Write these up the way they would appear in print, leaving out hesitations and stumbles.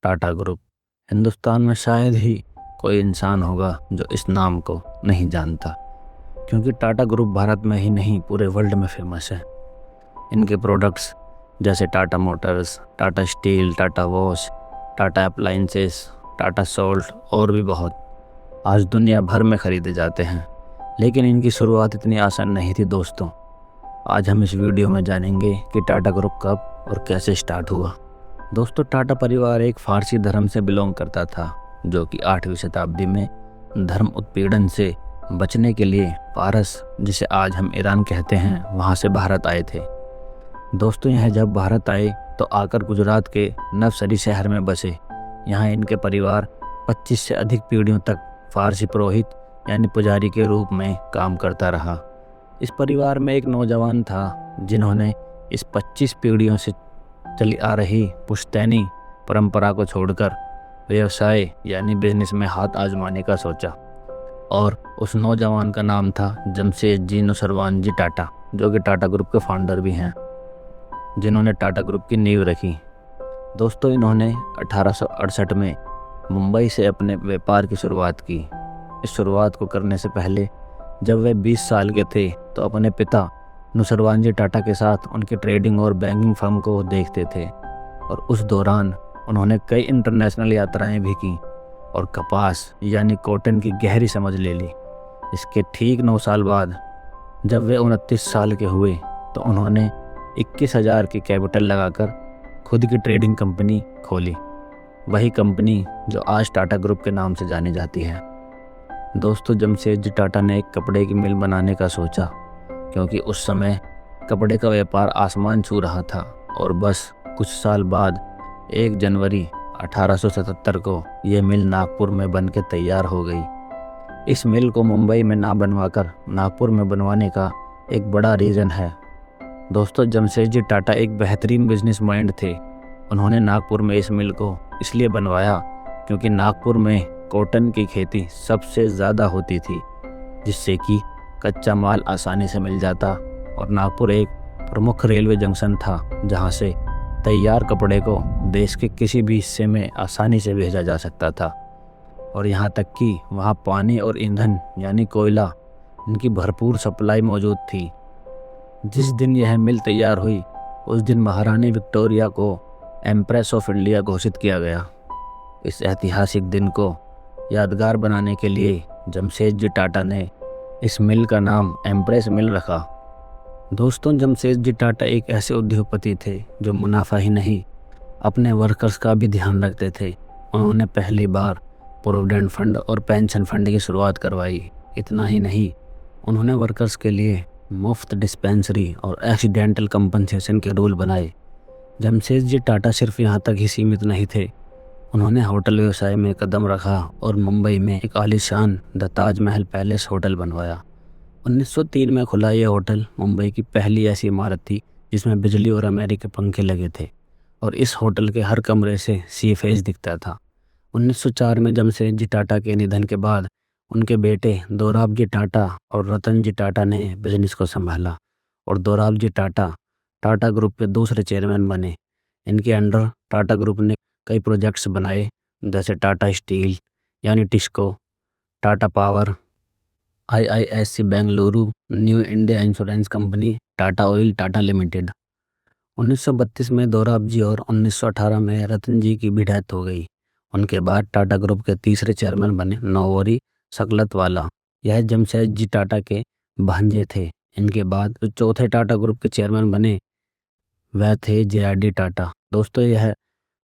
Tata group. Hindustan में शायद ही कोई इंसान होगा जो इस नाम को नहीं जानता, क्योंकि टाटा ग्रुप भारत में ही नहीं पूरे वर्ल्ड में फेमस है। इनके प्रोडक्ट्स जैसे Tata Motors, Tata steel, Tata wash, Tata appliances, Tata salt और भी बहुत आज दुनिया भर में ख़रीदे जाते हैं। लेकिन इनकी शुरुआत इतनी आसान नहीं थी दोस्तों। आज हम इस वीडियो में जानेंगे कि टाटा ग्रुप कब और कैसे स्टार्ट हुआ। दोस्तों, टाटा परिवार एक फारसी धर्म से बिलोंग करता था, जो कि 8वीं शताब्दी में धर्म उत्पीड़न से बचने के लिए पारस, जिसे आज हम ईरान कहते हैं, वहाँ से भारत आए थे। दोस्तों, यह जब भारत आए तो आकर गुजरात के नवसरी शहर में बसे। यहाँ इनके परिवार 25 से अधिक पीढ़ियों तक फारसी पुरोहित यानी पुजारी के रूप में काम करता रहा। इस परिवार में एक नौजवान था जिन्होंने इस 25 पीढ़ियों से चली आ रही पुश्तैनी परंपरा को छोड़कर व्यवसाय यानी बिजनेस में हाथ आजमाने का सोचा, और उस नौजवान का नाम था जमशेदजी नुसरवानजी टाटा, जो कि टाटा ग्रुप के फाउंडर भी हैं, जिन्होंने टाटा ग्रुप की नींव रखी। दोस्तों, इन्होंने 1868 में मुंबई से अपने व्यापार की शुरुआत की। इस शुरुआत को करने से पहले जब वे 20 साल के थे तो अपने पिता नुसरवानजी टाटा के साथ उनकी ट्रेडिंग और बैंकिंग फर्म को देखते थे, और उस दौरान उन्होंने कई इंटरनेशनल यात्राएं भी की और कपास यानी कॉटन की गहरी समझ ले ली। इसके ठीक 9 साल बाद जब वे 29 साल के हुए तो उन्होंने 21,000 की कैपिटल लगाकर खुद की ट्रेडिंग कंपनी खोली, वही कंपनी जो आज टाटा ग्रुप के नाम से जानी जाती है। दोस्तों, जमशेदजी टाटा ने एक कपड़े की मिल बनाने का सोचा, क्योंकि उस समय कपड़े का व्यापार आसमान छू रहा था, और बस कुछ साल बाद 1 जनवरी 1877 को यह मिल नागपुर में बनके तैयार हो गई। इस मिल को मुंबई में ना बनवाकर नागपुर में बनवाने का एक बड़ा रीज़न है। दोस्तों, जमशेदजी टाटा एक बेहतरीन बिजनेस माइंड थे। उन्होंने नागपुर में इस मिल को इसलिए बनवाया क्योंकि नागपुर में कॉटन की खेती सबसे ज़्यादा होती थी, जिससे कि कच्चा माल आसानी से मिल जाता, और नागपुर एक प्रमुख रेलवे जंक्शन था जहां से तैयार कपड़े को देश के किसी भी हिस्से में आसानी से भेजा जा सकता था। और यहां तक कि वहां पानी और ईंधन यानी कोयला, इनकी भरपूर सप्लाई मौजूद थी। जिस दिन यह मिल तैयार हुई उस दिन महारानी विक्टोरिया को एम्प्रेस ऑफ इंडिया घोषित किया गया। इस ऐतिहासिक दिन को यादगार बनाने के लिए जमशेदजी टाटा ने इस मिल का नाम एम्प्रेस मिल रखा। दोस्तों, जमशेदजी टाटा एक ऐसे उद्योगपति थे जो मुनाफा ही नहीं, अपने वर्कर्स का भी ध्यान रखते थे। उन्होंने पहली बार प्रोविडेंट फंड और पेंशन फंड की शुरुआत करवाई। इतना ही नहीं, उन्होंने वर्कर्स के लिए मुफ्त डिस्पेंसरी और एक्सीडेंटल कंपनसेशन के रूल बनाए। जमशेदजी टाटा सिर्फ यहाँ तक ही सीमित नहीं थे, उन्होंने होटल व्यवसाय में कदम रखा और मुंबई में एक आलीशान द ताजमहल पैलेस होटल बनवाया। 1903 में खुला यह होटल मुंबई की पहली ऐसी इमारत थी जिसमें बिजली और अमेरिकी पंखे लगे थे, और इस होटल के हर कमरे से सी फेस दिखता था। 1904 में जमशेदजी टाटा के निधन के बाद उनके बेटे दोराबजी टाटा और रतनजी टाटा ने बिजनेस को संभाला, और दोराबजी टाटा टाटा ग्रुप के दूसरे चेयरमैन बने। इनके अंडर टाटा ग्रुप ने कई प्रोजेक्ट्स बनाए, जैसे टाटा स्टील यानी TISCO, Tata power, IISC Bengaluru, new India insurance company, Tata oil, Tata limited. 1932 में दोराबजी और 1918 में रतन जी की भी डेथ हो गई। उनके बाद टाटा ग्रुप के तीसरे चेयरमैन बने नौवरी सकलतवाला। यह जमशेदजी टाटा के भांजे थे। इनके बाद जो चौथे टाटा ग्रुप के चेयरमैन बने वह थे JRD टाटा। दोस्तों, यह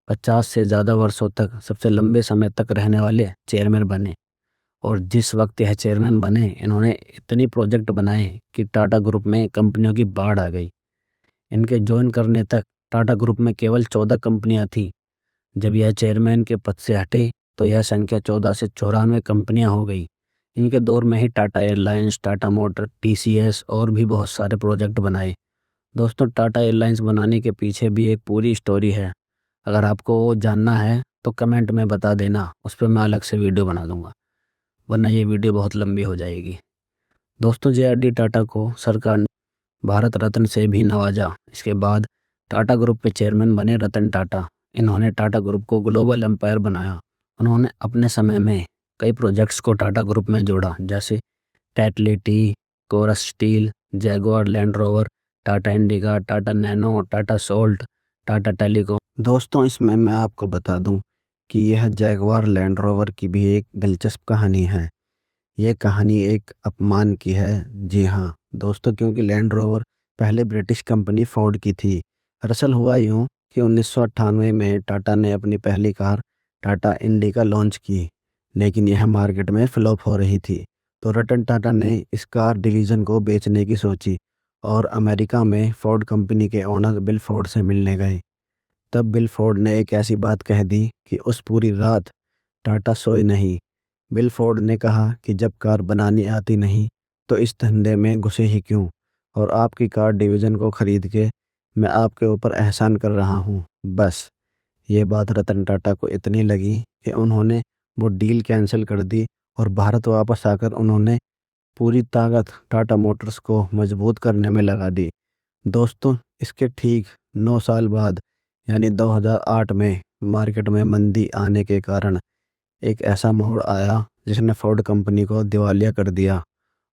50 से ज़्यादा वर्षों तक सबसे लंबे समय तक रहने वाले चेयरमैन बने, और जिस वक्त यह चेयरमैन बने इन्होंने इतनी प्रोजेक्ट बनाए कि टाटा ग्रुप में कंपनियों की बाढ़ आ गई। इनके ज्वाइन करने तक टाटा ग्रुप में केवल 14 कंपनियां थी। जब यह चेयरमैन के पद से हटे तो यह संख्या 14 से 94 कंपनियां हो गई। इनके दौर में ही Tata airlines, Tata motor, TCS और भी बहुत सारे प्रोजेक्ट बनाए। दोस्तों, टाटा एयरलाइंस बनाने के पीछे भी एक पूरी स्टोरी है। अगर आपको वो जानना है तो कमेंट में बता देना, उस पर मैं अलग से वीडियो बना दूंगा, वरना ये वीडियो बहुत लंबी हो जाएगी। दोस्तों, JRD टाटा को सरकार ने भारत रत्न से भी नवाजा। इसके बाद टाटा ग्रुप के चेयरमैन बने रतन टाटा। इन्होंने टाटा ग्रुप को ग्लोबल एम्पायर बनाया। उन्होंने अपने समय में कई प्रोजेक्ट्स को टाटा ग्रुप में जोड़ा, जैसे Tetley, Corus steel, Jaguar Land Rover, Tata Indica, Tata Nano, Tata salt, Tata telecom. दोस्तों, इसमें मैं आपको बता दूं कि यह जैगुआर लैंड रोवर की भी एक दिलचस्प कहानी है। ये कहानी एक अपमान की है। जी हाँ दोस्तों, क्योंकि लैंड रोवर पहले ब्रिटिश कंपनी फोर्ड की थी। दरअसल हुआ यूँ कि 1998 में टाटा ने अपनी पहली कार टाटा इंडिका लॉन्च की, लेकिन यह मार्केट में फ्लॉप हो रही थी। तो रतन टाटा ने इस कार डिवीज़न को बेचने की सोची और अमेरिका में फोर्ड कंपनी के ओनर बिल फोर्ड से मिलने गए। तब बिल फोर्ड ने एक ऐसी बात कह दी कि उस पूरी रात टाटा सोए नहीं। बिल फोर्ड ने कहा कि जब कार बनानी आती नहीं तो इस धंधे में घुसे ही क्यों, और आपकी कार डिवीज़न को खरीद के मैं आपके ऊपर एहसान कर रहा हूँ। बस ये बात रतन टाटा को इतनी लगी कि उन्होंने वो डील कैंसिल कर दी और भारत वापस आकर उन्होंने पूरी ताकत टाटा मोटर्स को मजबूत करने में लगा दी। दोस्तों, इसके ठीक 9 साल बाद यानी 2008 में मार्केट में मंदी आने के कारण एक ऐसा मोड़ आया जिसने फोर्ड कंपनी को दिवालिया कर दिया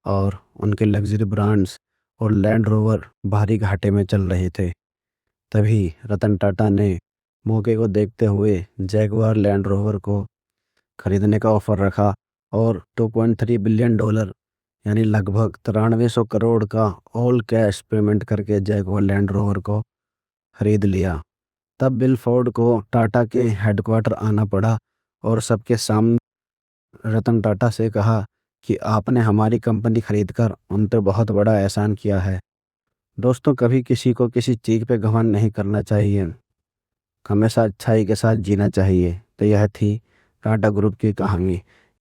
और उनके लग्जरी ब्रांड्स और लैंड रोवर भारी घाटे में चल रहे थे। तभी रतन टाटा ने मौके को देखते हुए जैगुआर लैंड रोवर को खरीदने का ऑफर रखा और $2.3 बिलियन यानी लगभग 9300 करोड़ का ऑल कैश पेमेंट करके जैगुआर लैंड रोवर को खरीद लिया। तब बिल फोर्ड को टाटा के हेडक्वार्टर आना पड़ा और सबके सामने रतन टाटा से कहा कि आपने हमारी कंपनी खरीदकर उन पे बहुत बड़ा एहसान किया है। दोस्तों, कभी किसी को किसी चीज़ पे घमंड नहीं करना चाहिए, हमेशा अच्छाई के साथ जीना चाहिए। तो यह थी टाटा ग्रुप की कहानी।